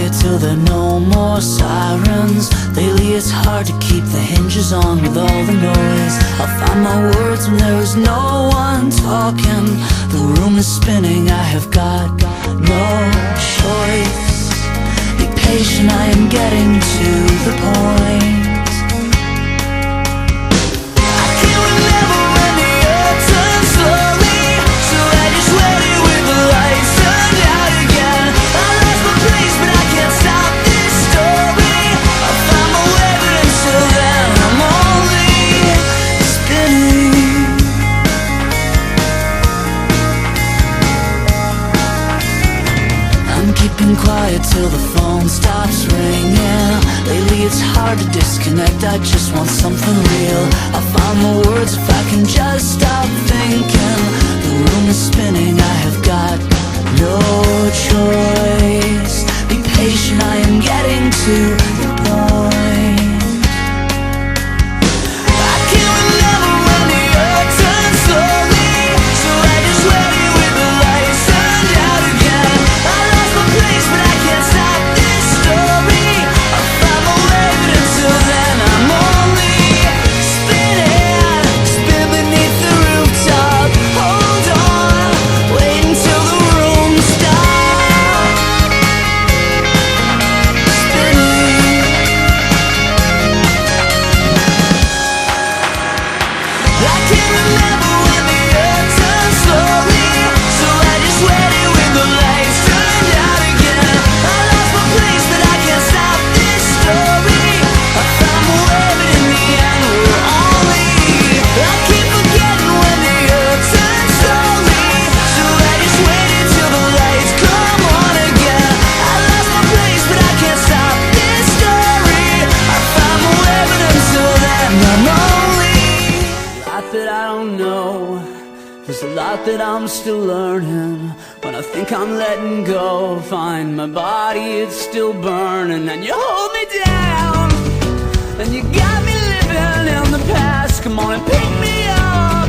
quiet till there are no more sirens. Lately it's hard to keep the hinges on with all the noise. I'll find my words when there is no one talking. The room is spinning, I have got no choice. Be patient, I am getting to the point. Keeping quiet till the phone stops ringing. Lately it's hard to disconnect, I just want something real. I'll find the words if I can just stop thinking. The room is spinning, I have got no choice. Be patient, I am getting to the point. I can't remember when the earth turned slowly, so I just waited with the lights turned out again. I lost my place, but I can't stop this story. I'll find my way, but until then I'm only spinning. Spin beneath the rooftop. Hold on, wait until the room stops spinning. I can't remember when the earth turned slowly, so I just waited with the lights turned out again. I lost my place, but I can't stop this story. I found my way, but in the end we're only. I keep forgetting when the earth turned slowly, so I just waited till the lights come on again. I lost my place, but I can't stop this story. I found my way, but until then I'm only. A lot that I don't know, there's a lot that I'm still learning. When I think I'm letting go, find my body, it's still burning. And you hold me down, and you got me living in the past. Come on and pick me up,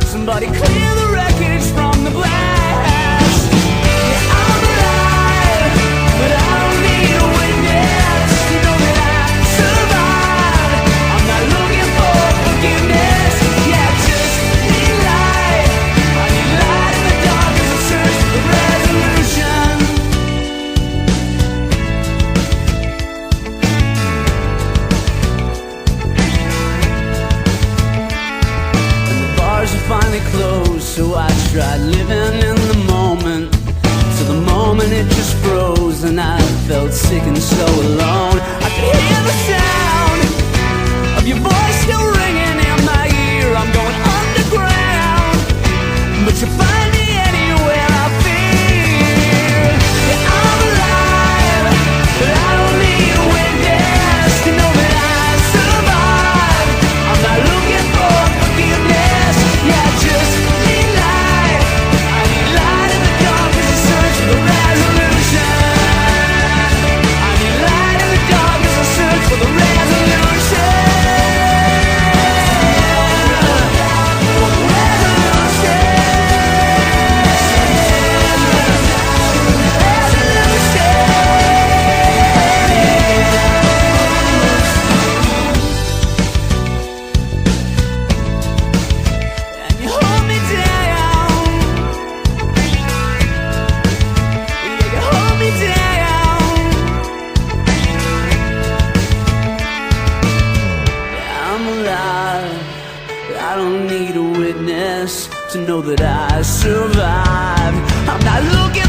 somebody clear the wreckage from the blast. Yeah, I'm alive, but I don't need a witness to know that I survived. I'm not looking for forgiveness, yeah, just need light. I need light in the dark as I search for resolution. And the bars are finally closed, so I tried living in the moment. Till the moment it just froze, and I felt sick and so alone. I could hear the sound of your voice still ringing in my ear. I'm going underground, but you find me anywhere I fear. Yeah, I'm alive, but I don't need a witness to know that I survived. I'm not looking for forgiveness, yeah, just need light. I need light in the dark as I search for resolution. I need light in the dark as I search for the resolution. And you hold me down, yeah, you hold me down. Yeah, I'm alive, but I don't need a witness to know that I survived. I'm not looking